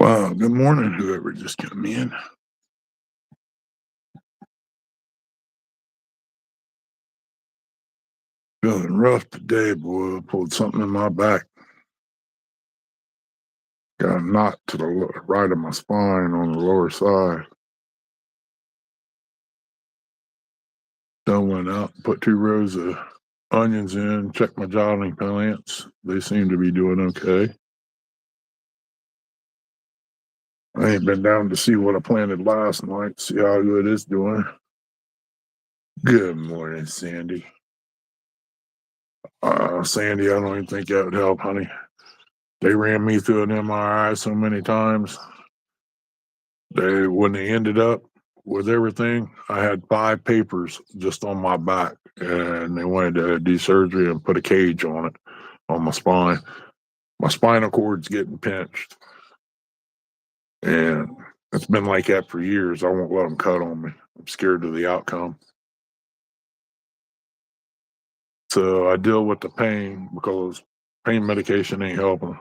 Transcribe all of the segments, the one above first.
Wow, good morning, whoever just came in. Feeling rough today, boy. Pulled something in my back. Got a knot to the right of my spine on the lower side. Then went out, put 2 rows of onions in, checked my jolly plants. They seem to be doing okay. I ain't been down to see what I planted last night, see how good it's doing. Good morning, Sandy. Sandy, I don't even think that would help, honey. They ran me through an MRI so many times. When they ended up with everything, I had 5 papers just on my back, and they wanted to do surgery and put a cage on it on my spine. My spinal cord's getting pinched, and it's been like that for years. I won't let them cut on me. I'm scared of the outcome. So I deal with the pain because pain medication ain't helping.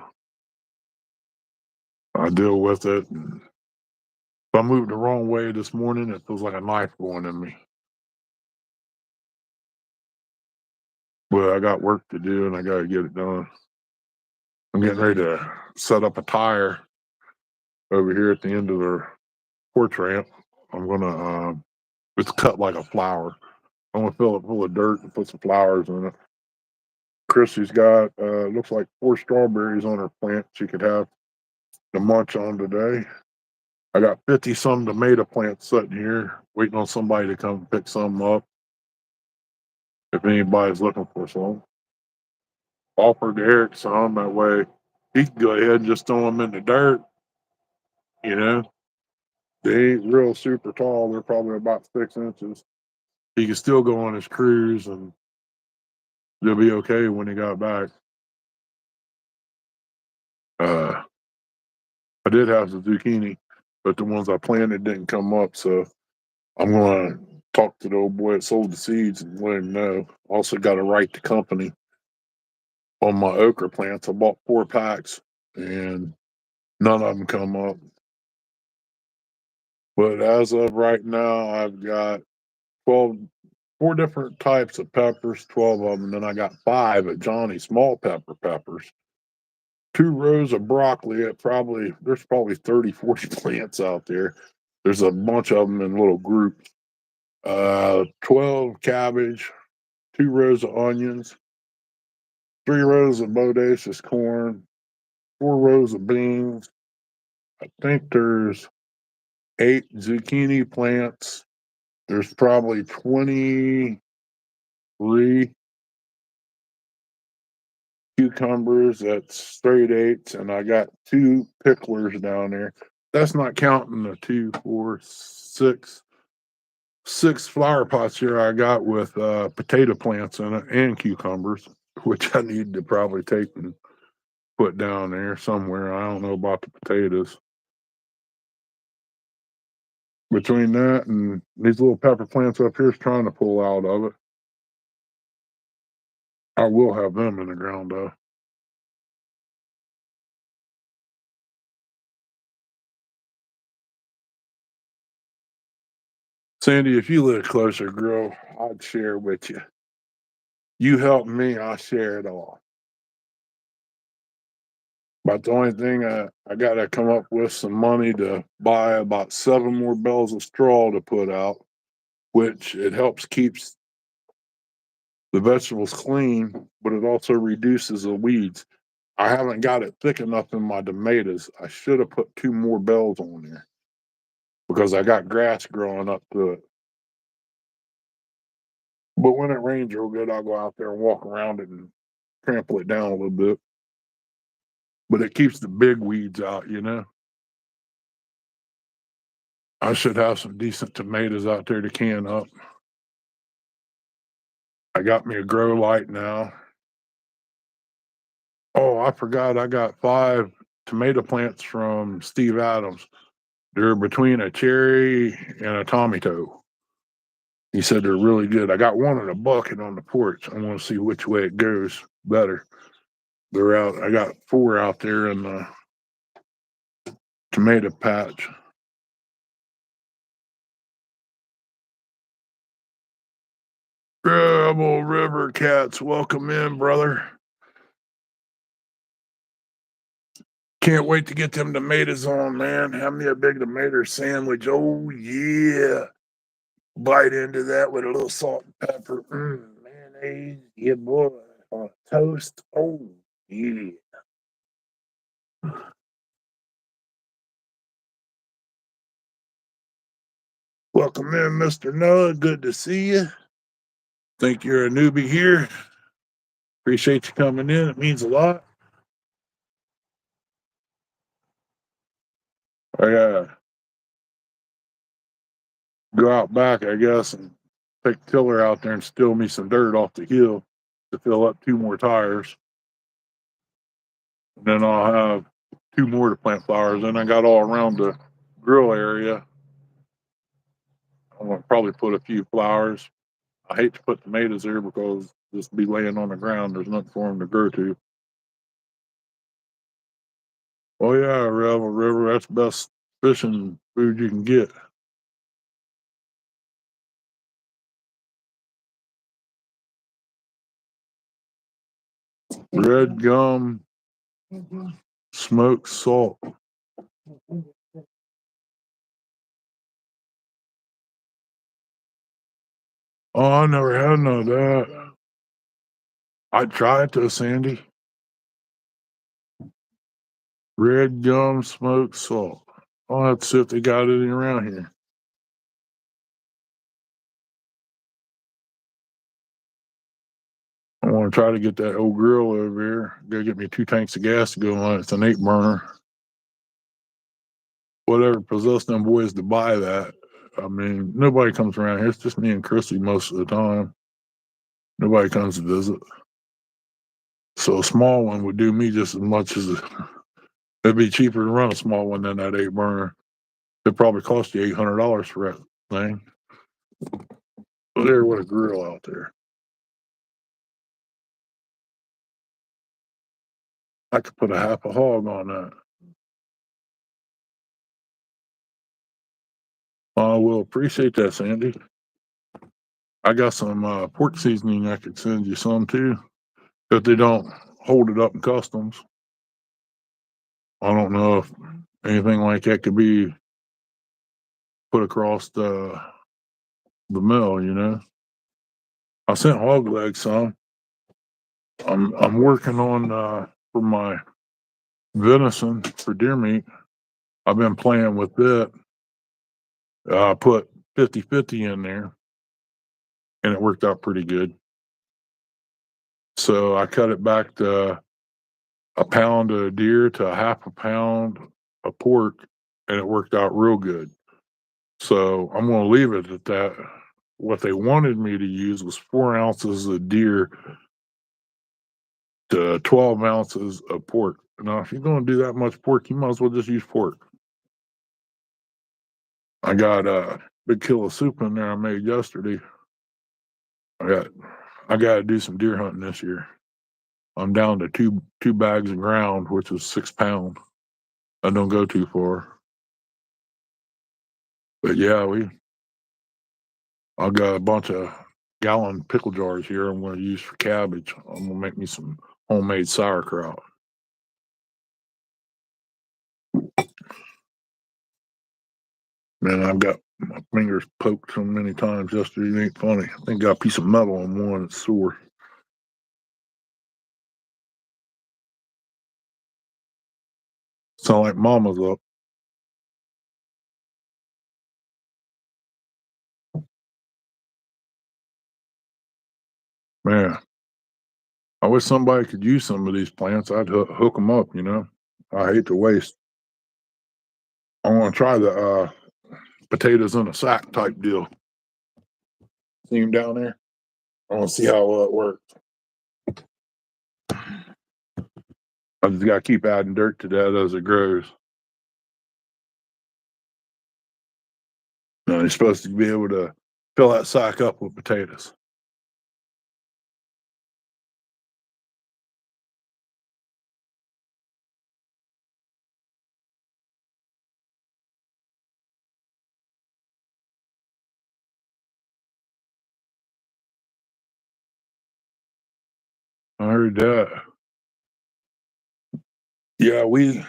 I deal with it. And if I moved the wrong way this morning, it feels like a knife going in me. But I got work to do and I got to get it done. I'm getting ready to set up a tire over here at the end of the porch ramp. I'm gonna it's cut like a flower. I'm gonna fill it full of dirt and put some flowers in it. Chrissy's got looks like 4 strawberries on her plant she could have to munch on today. I got 50 some tomato plants sitting here waiting on somebody to come pick some up if anybody's looking for some. Offered Eric some that way he can go ahead and just throw them in the dirt, you know. They ain't real super tall. They're probably about 6 inches. He can still go on his cruise and they'll be okay when he got back. Uh, I did have the zucchini, but the ones I planted didn't come up. So I'm going to talk to the old boy that sold the seeds and let him know. Also got to write the company on my okra plants. I bought 4 packs and none of them come up. But as of right now, I've got 12, 4 different types of peppers, 12 of them. Then I got 5 of Johnny small peppers, 2 rows of broccoli. There's probably 30, 40 plants out there. There's a bunch of them in little groups. 12 cabbage, 2 rows of onions, 3 rows of bodacious corn, 4 rows of beans. I think there's 8 zucchini plants. There's probably 23 cucumbers. That's straight eights, and I got 2 picklers down there. That's not counting the 6 flower pots here I got with potato plants in it and cucumbers, which I need to probably take and put down there somewhere. I don't know about the potatoes. Between that and these little pepper plants up here is trying to pull out of it. I will have them in the ground though. Sandy, if you live closer, girl, I'd share with you. You help me, I'll share it all. But the only thing I got to come up with some money to buy about 7 more bales of straw to put out, which it helps keeps the vegetables clean, but it also reduces the weeds. I haven't got it thick enough in my tomatoes. I should have put 2 more bells on there because I got grass growing up to it. But when it rains real good, I'll go out there and walk around it and trample it down a little bit. But it keeps the big weeds out, you know. I should have some decent tomatoes out there to can up. I got me a grow light now. Oh, I forgot I got 5 tomato plants from Steve Adams. They're between a cherry and a tomato. He said they're really good. I got one in a bucket on the porch. I want to see which way it goes better. They're out. I got 4 out there in the tomato patch. Rebel River Cats, welcome in, brother. Can't wait to get them tomatoes on, man. Have me a big tomato sandwich. Oh, yeah. Bite into that with a little salt and pepper. Mayonnaise. Yeah, boy. On toast. Oh, yeah. Welcome in, Mr. Noah. Good to see you. Think you're a newbie here. Appreciate you coming in. It means a lot. I go out back, I guess, and take the tiller out there and steal me some dirt off the hill to fill up 2 more tires. And then I'll have 2 more to plant flowers. And I got all around the grill area. I'm gonna probably put a few flowers. I hate to put tomatoes there because just be laying on the ground. There's nothing for them to grow to. Oh yeah, Rebel River. That's the best fishing food you can get. Red gum, smoked salt. Oh, I never had none of that. I'd try it though, Sandy. Red gum, smoked salt. I'll have to see if they got any around here. I want to try to get that old grill over here. Go get me 2 tanks of gas to go on it. It's an 8 burner. Whatever possessed them boys to buy that. I mean, nobody comes around here. It's just me and Chrissy most of the time. Nobody comes to visit. So a small one would do me just as much as it'd be cheaper to run a small one than that 8 burner. It probably cost you $800 for that thing. But there, what a grill out there. I could put a half a hog on that. I will appreciate that, Sandy. I got some pork seasoning I could send you some too. If they don't hold it up in customs. I don't know if anything like that could be put across the mill, you know. I sent hog legs some. I'm working on for my venison for deer meat. I've been playing with it. I put 50/50 in there and it worked out pretty good. So I cut it back to a pound of deer to a half a pound of pork, and it worked out real good. So I'm going to leave it at that. What they wanted me to use was 4 ounces of deer to 12 ounces of pork. Now, if you're going to do that much pork, you might as well just use pork. I got a big kilo of soup in there I made yesterday. I got I got to do some deer hunting this year. I'm down to two bags of ground, which is 6 pounds. I don't go too far. But yeah, I got a bunch of gallon pickle jars here I'm going to use for cabbage. I'm going to make me some homemade sauerkraut. Man, I've got my fingers poked so many times yesterday. It ain't funny. I think I got a piece of metal on one. It's sore. Sound like mama's up. Man, I wish somebody could use some of these plants. I'd hook them up, you know. I hate to waste. I want to try the potatoes in a sack type deal. See them down there? I want to see how it works. I just got to keep adding dirt to that as it grows. No, you're supposed to be able to fill that sack up with potatoes. I heard that. Yeah, we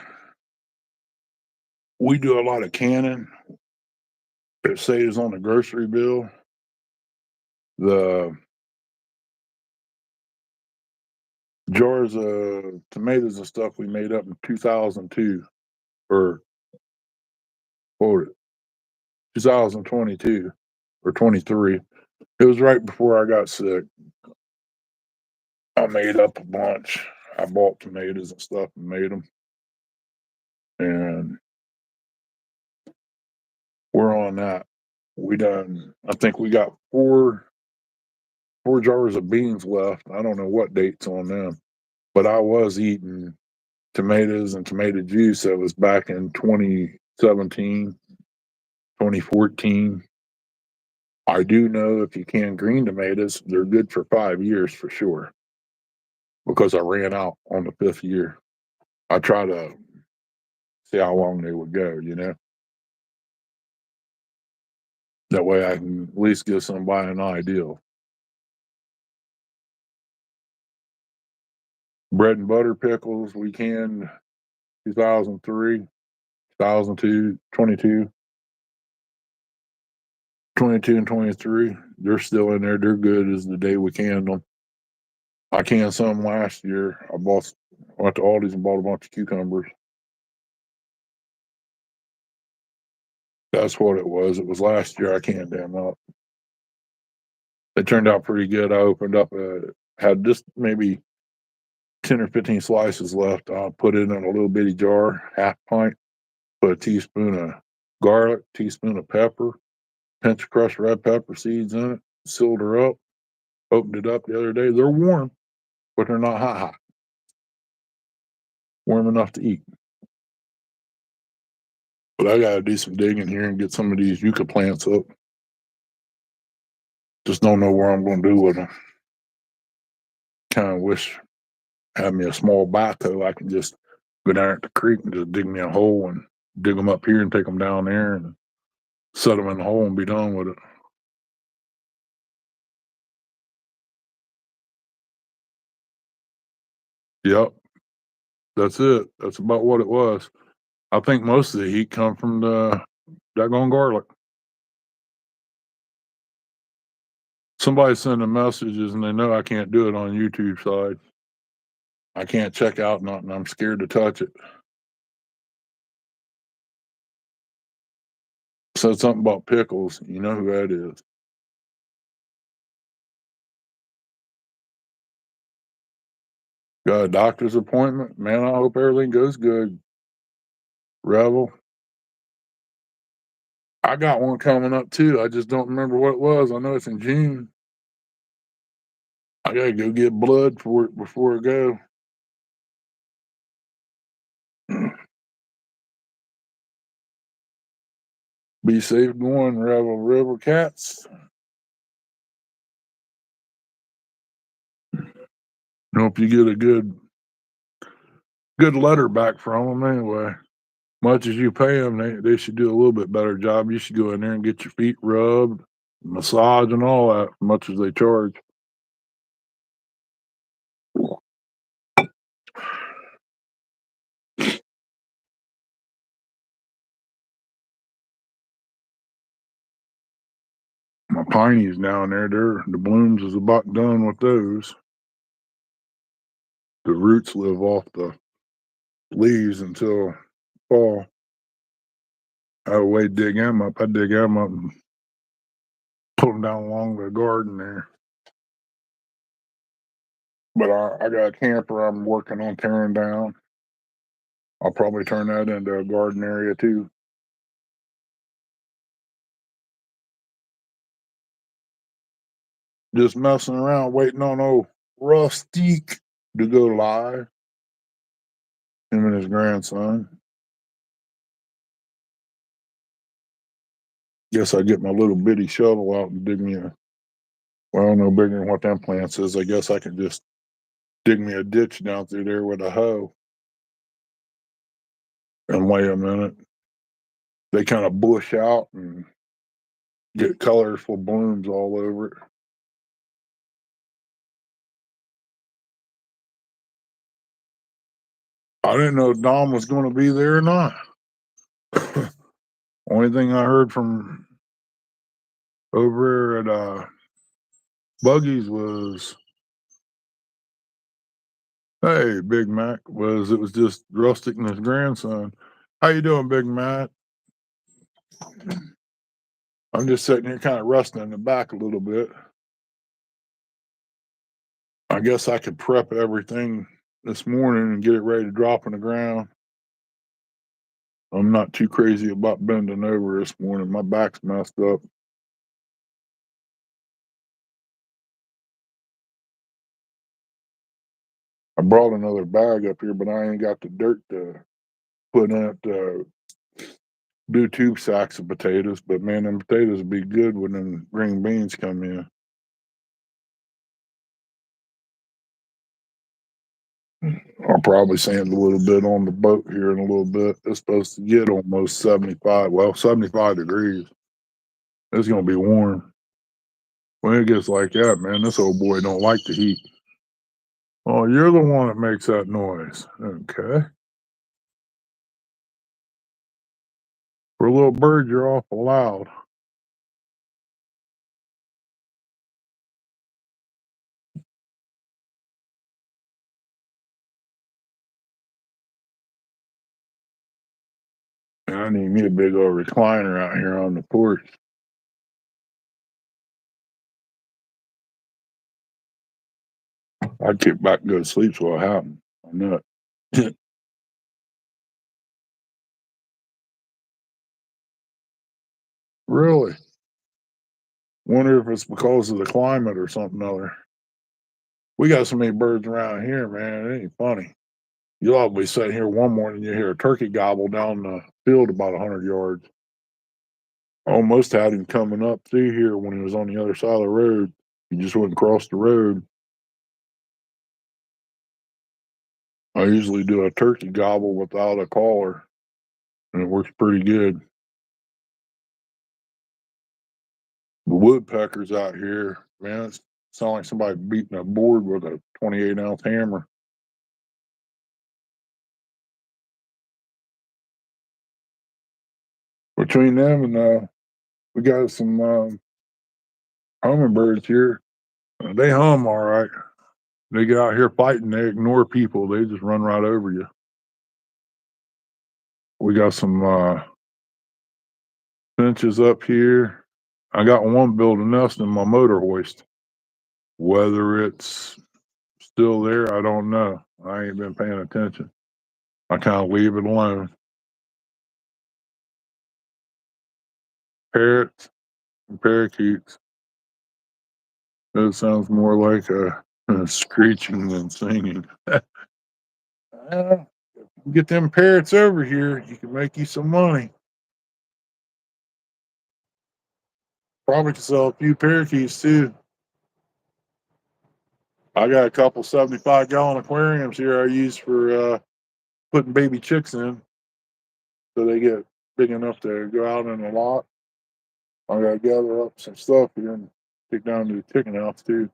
do a lot of canning. It saves on the grocery bill. The jars of tomatoes and stuff we made up in 2002 or what 2022 or 23. It was right before I got sick. I made up a bunch. I bought tomatoes and stuff and made them. And we're on that. We done, I think we got four jars of beans left. I don't know what dates on them, but I was eating tomatoes and tomato juice that was back in 2017, 2014. I do know if you can green tomatoes, they're good for 5 years for sure because I ran out on the fifth year. I try to see how long they would go, you know. That way I can at least give somebody an idea. Bread and butter pickles, we canned 2003, 2002, 22, 22 and 23. They're still in there. They're good as the day we canned them. I canned some last year. Went to Aldi's and bought a bunch of cucumbers. That's what it was. It was last year I canned them up. They turned out pretty good. I opened up had just maybe 10 or 15 slices left. I put it in a little bitty jar, half pint, put a teaspoon of garlic, teaspoon of pepper, pinch of crushed red pepper seeds in it, sealed her up, opened it up the other day. They're warm, but they're not hot. Warm enough to eat. But I gotta do some digging here and get some of these yucca plants up. Just don't know where I'm gonna do with them. Kind of wish I had me a small backhoe. I can just go down at the creek and just dig me a hole and dig them up here and take them down there and set them in the hole and be done with it. Yep, that's it. That's about what it was. I think most of the heat come from the daggone garlic. Somebody sending messages and they know I can't do it on YouTube side. I can't check out nothing. I'm scared to touch it. Said something about pickles. You know who that is. Got a doctor's appointment. Man, I hope everything goes good. Rebel. I got one coming up too. I just don't remember what it was. I know it's in June. I gotta go get blood for it before I go. Be safe going, Rebel River Cats. Hope you get a good letter back from them anyway. Much as you pay them, they should do a little bit better job. You should go in there and get your feet rubbed, massage, and all that, much as they charge. My pineys down there, the blooms is about done with those. The roots live off the leaves until fall. I have a way to dig them up. I dig them up and put them down along the garden there. But I got a camper I'm working on tearing down. I'll probably turn that into a garden area too. Just messing around, waiting on old Rustic to go live. Him and his grandson. Guess I get my little bitty shovel out and dig me a, well, no bigger than what them plants is. I guess I can just dig me a ditch down through there with a hoe and lay them in it. They kind of bush out and get colorful blooms all over it. I didn't know Dom was going to be there or not. Only thing I heard from over at Buggy's was, "Hey, Big Mac," was it was just Rustic and his grandson. "How you doing, Big Mac?" I'm just sitting here kind of resting in the back a little bit. I guess I could prep everything this morning and get it ready to drop in the ground. I'm not too crazy about bending over this morning. My back's messed up. I brought another bag up here, but I ain't got the dirt to put in it to do 2 sacks of potatoes. But man, them potatoes would be good when them green beans come in. I'll probably sand a little bit on the boat here in a little bit. It's supposed to get almost 75, well, 75 degrees. It's gonna be warm. When it gets like that, man, this old boy don't like the heat. Oh, you're the one that makes that noise. Okay. For a little bird, you're awful loud. I need me a big old recliner out here on the porch. I'd kick back and go to sleep so it happened. I know it. Really? Wonder if it's because of the climate or something other. We got so many birds around here, man. It ain't funny. You'll all be sitting here one morning, you hear a turkey gobble down the field about 100 yards. Almost had him coming up through here when he was on the other side of the road. He just wouldn't cross the road. I usually do a turkey gobble without a caller, and it works pretty good. The woodpeckers out here, man, it sounds like somebody beating a board with a 28-ounce hammer. Between them and we got some hummingbirds here. They hum all right. They get out here fighting. They ignore people. They just run right over you. We got some finches up here. I got one build a nest in my motor hoist. Whether it's still there, I don't know. I ain't been paying attention. I kind of leave it alone. Parrots and parakeets. That sounds more like a screeching than singing. Get them parrots over here. You can make you some money. Probably could sell a few parakeets too. I got a couple 75-gallon aquariums here I use for putting baby chicks in so they get big enough to go out in a lot. I got to gather up some stuff here and take down to the chicken house too.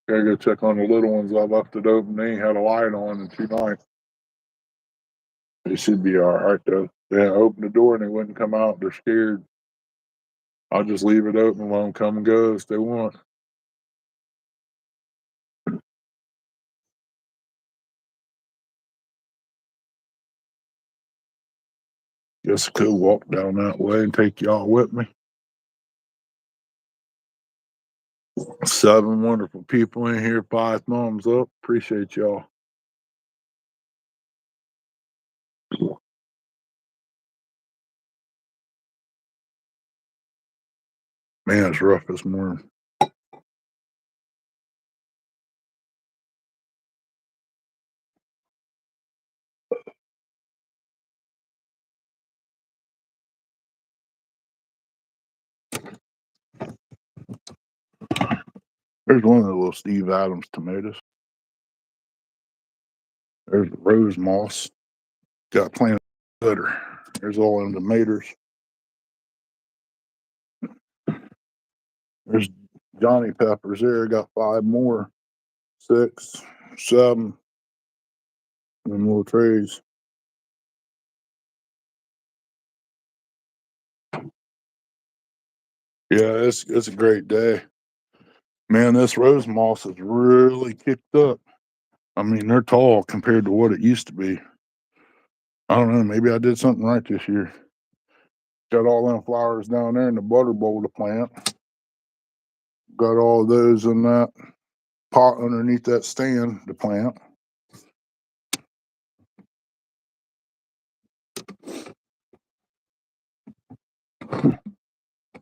Gotta go check on the little ones. I left it open. They ain't had a light on in 2 nights. They should be all right though. They open the door and they wouldn't come out. They're scared. I'll just leave it open and let them come and go as they want. Guess I could walk down that way and take y'all with me. 7 wonderful people in here. 5 thumbs up. Appreciate y'all. Man, it's rough this morning. There's one of the little Steve Adams tomatoes. There's the rose moss. Got planted butter. There's all them tomatoes. There's Johnny Peppers there. Got 5 more. 6, 7. Them little trays. Yeah, it's a great day. Man, this rose moss is really kicked up. I mean, they're tall compared to what it used to be. I don't know, maybe I did something right this year. Got all them flowers down there in the butter bowl to plant. Got all those in that pot underneath that stand to plant.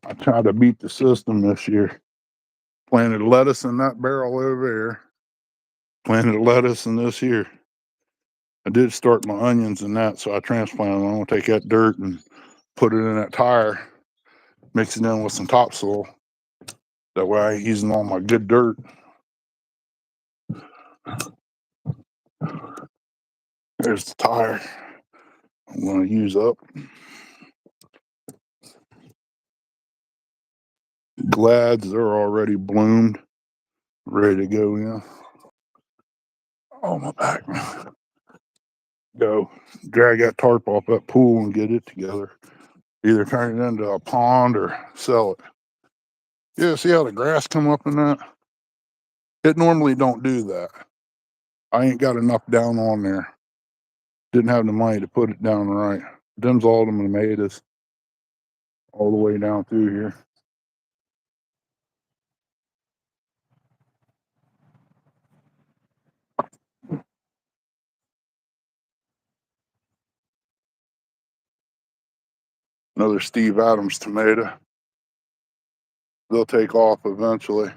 I tried to beat the system this year. Planted lettuce in that barrel over there. Planted lettuce in this here. I did start my onions in that, so I transplanted them. I'm gonna take that dirt and put it in that tire, mix it in with some topsoil. That way I ain't using all my good dirt. There's the tire I'm gonna use up. Glads, they're already bloomed, ready to go in. Oh, my back. Go drag that tarp off that pool and get it together. Either turn it into a pond or sell it. Yeah, see how the grass come up in that? It normally don't do that. I ain't got enough down on there. Didn't have the money to put it down right. Them's all them tomatoes all the way down through here. Another Steve Adams tomato. They'll take off eventually.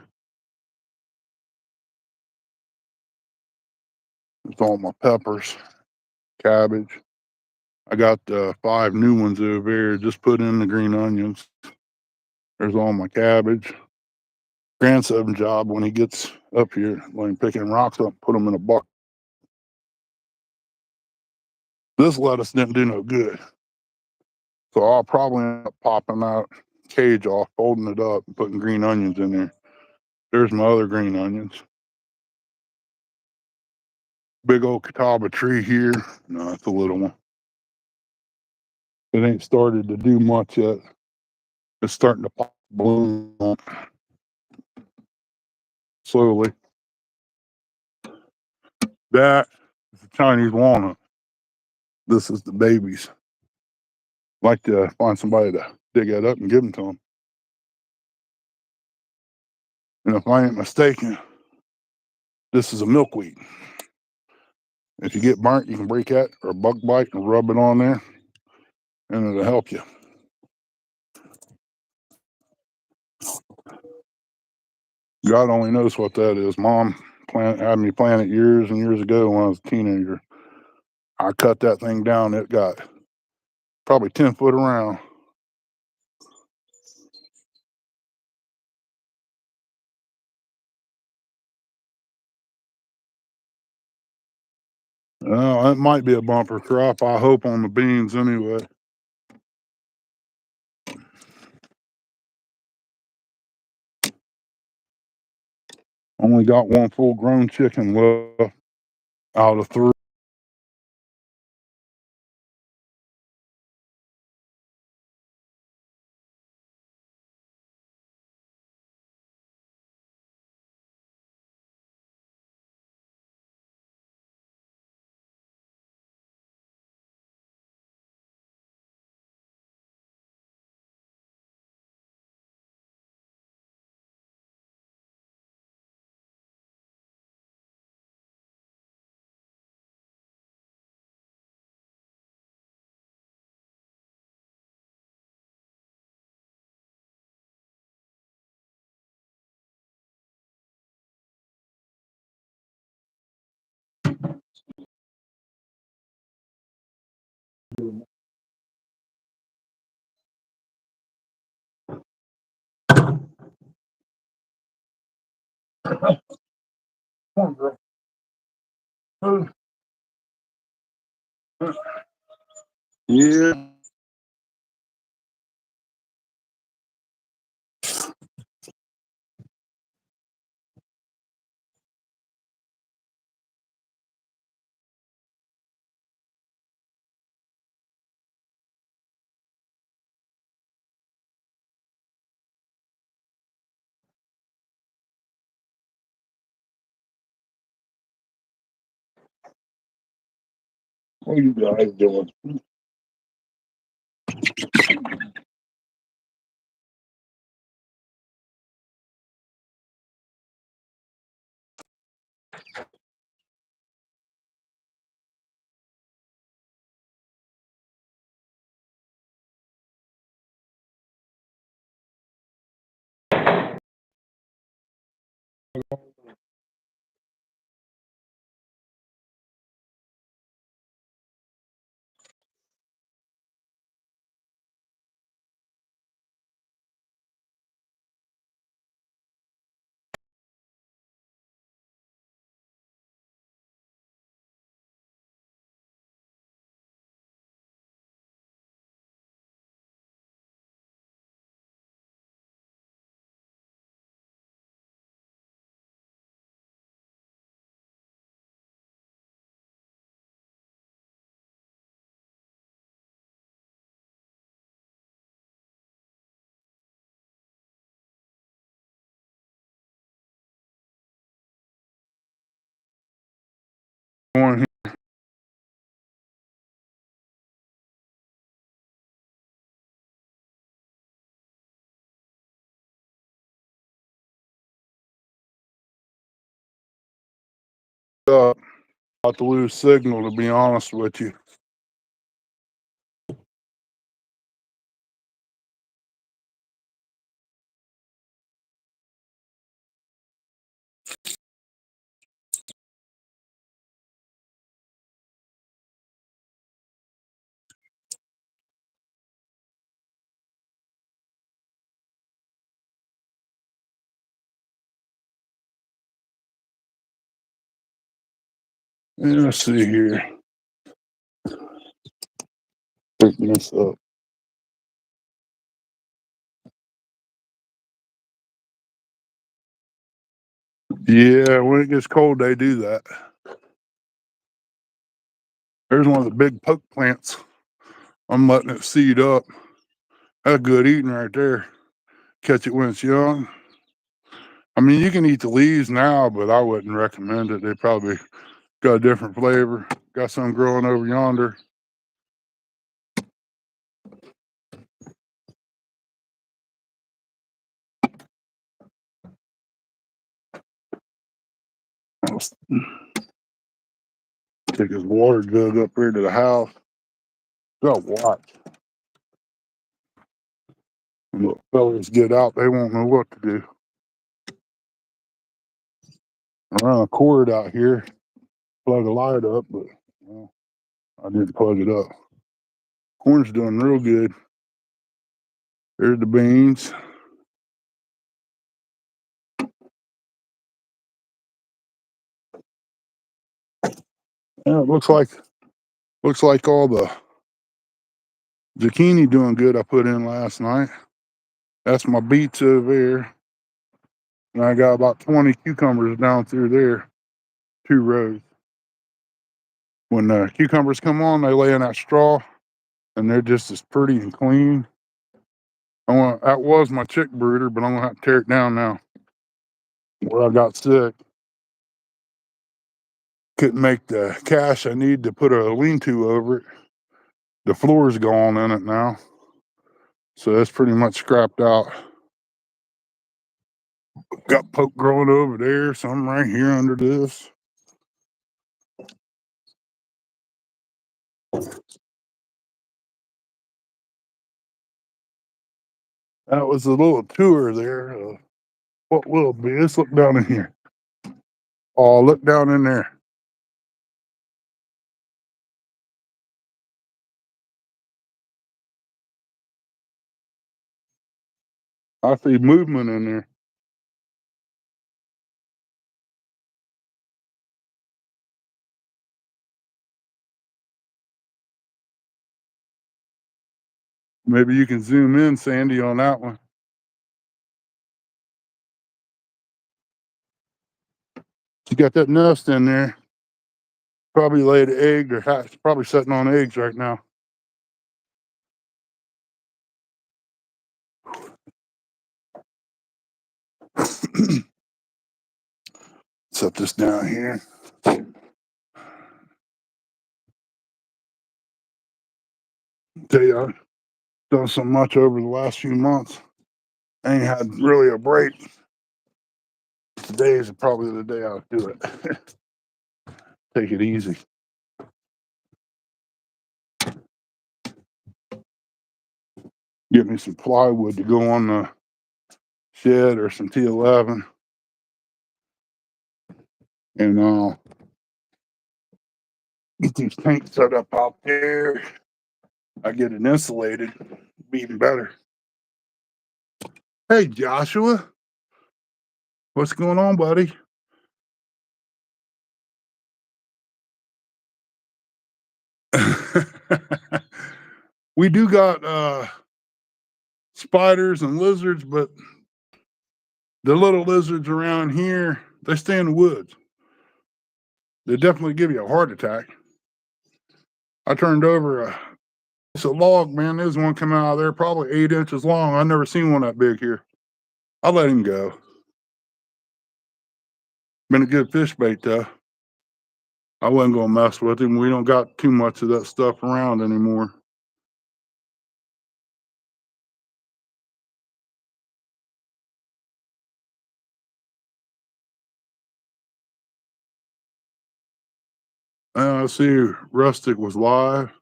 It's all my peppers, cabbage. I got 5 new ones over here. Just put in the green onions. There's all my cabbage. Grandson job when he gets up here, when picking rocks up, put them in a bucket. This lettuce didn't do no good. So I'll probably end up popping that cage off, folding it up, and putting green onions in there. There's my other green onions. Big old catawba tree here. No, it's a little one. It ain't started to do much yet. It's starting to pop bloom slowly. That is a Chinese walnut. This is the babies. Like to find somebody to dig that up and give them to them. And if I ain't mistaken, this is a milkweed. If you get burnt, you can break that or a bug bite and rub it on there, and it'll help you. God only knows what that is. Mom had me plant it years and years ago when I was a teenager. I cut that thing down. It got probably 10 foot around. It might be a bumper crop. I hope on the beans anyway. Only got one full grown chicken left out of 3. Yeah. What are you guys doing? Going up, about to lose signal, to be honest with you. Yeah, let's see here. Picking this up. Yeah, when it gets cold, they do that. There's one of the big poke plants. I'm letting it seed up. That's good eating right there. Catch it when it's young. I mean, you can eat the leaves now, but I wouldn't recommend it. They probably got a different flavor. Got some growing over yonder. Take his water jug up here to the house. Gotta watch. When the fellas get out, they won't know what to do. I run a cord out here, plug a light up, but well, I didn't plug it up. Corn's doing real good. There's the beans. Yeah, it looks like all the zucchini doing good I put in last night. That's my beets over there. And I got about 20 cucumbers down through there, 2 rows. When the cucumbers come on, they lay in that straw and they're just as pretty and clean. That was my chick brooder, but I'm gonna have to tear it down now. Where I got sick, couldn't make the cache I need to put a lean-to over it. The floor's gone in it now, so that's pretty much scrapped out. Got poke growing over there, some right here under this. That was a little tour there. What will be? Let's look down in here. Oh, look down in there. I see movement in there. Maybe you can zoom in, Sandy, on that one. You got that nest in there. Probably laid an egg or hatch. Probably sitting on eggs right now. Set this down here. Tell you, I've done so much over the last few months. I ain't had really a break. Today is probably the day I'll do it. Take it easy. Get me some plywood to go on the shed or some T11. And get these tanks set up out there. I get it insulated, be even better. Hey, Joshua, what's going on, buddy? We do got spiders and lizards, but the little lizards around here, they stay in the woods. They definitely give you a heart attack. I turned over it's a log, man. There's one coming out of there, probably 8 inches long. I've never seen one that big here. I let him go. Been a good fish bait though. I wasn't gonna mess with him. We don't got too much of that stuff around anymore. I see Rustic was live.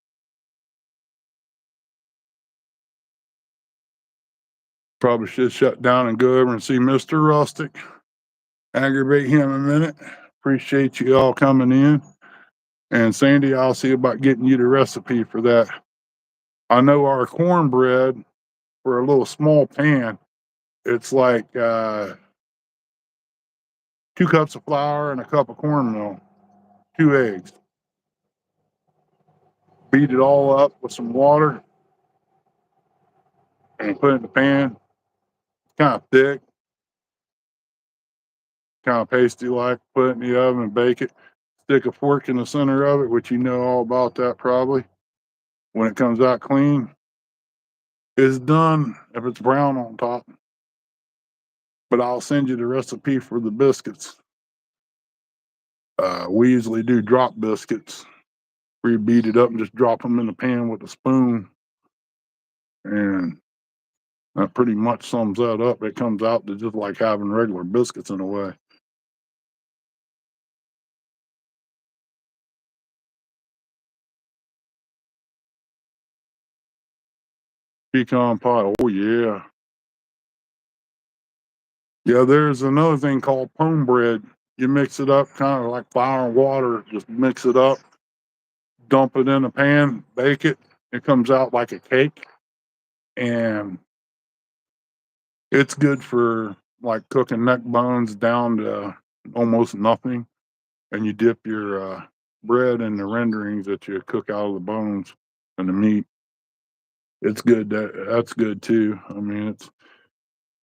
Probably should shut down and go over and see Mr. Rustic. Aggravate him a minute. Appreciate you all coming in. And Sandy, I'll see about getting you the recipe for that. I know our cornbread for a little small pan, it's like 2 cups of flour and a cup of cornmeal, 2 eggs. Beat it all up with some water and put it in the pan. Kind of thick, kind of pasty like. Put it in the oven and bake it. Stick a fork in the center of it, which you know all about that probably. When it comes out clean, it's done if it's brown on top. But I'll send you the recipe for the biscuits. We usually do drop biscuits where you beat it up and just drop them in the pan with a spoon. And that pretty much sums that up. It comes out to just like having regular biscuits in a way. Pecan pie. Oh, yeah. Yeah, there's another thing called pone bread. You mix it up kind of like flour and water, just mix it up, dump it in a pan, bake it. It comes out like a cake. And it's good for like cooking neck bones down to almost nothing. And you dip your bread in the renderings that you cook out of the bones and the meat. It's good. That's good too. I mean,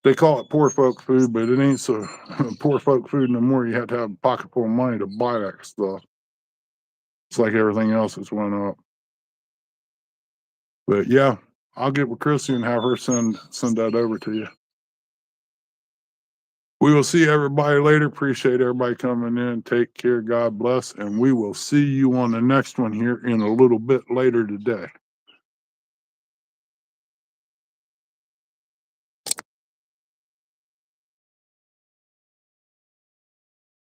they call it poor folk food, but it ain't so poor folk food no more. You have to have a pocket full of money to buy that stuff. It's like everything else that's went up. But yeah, I'll get with Chrissy and have her send that over to you. We will see everybody later. Appreciate everybody coming in. Take care. God bless. And we will see you on the next one here in a little bit later today.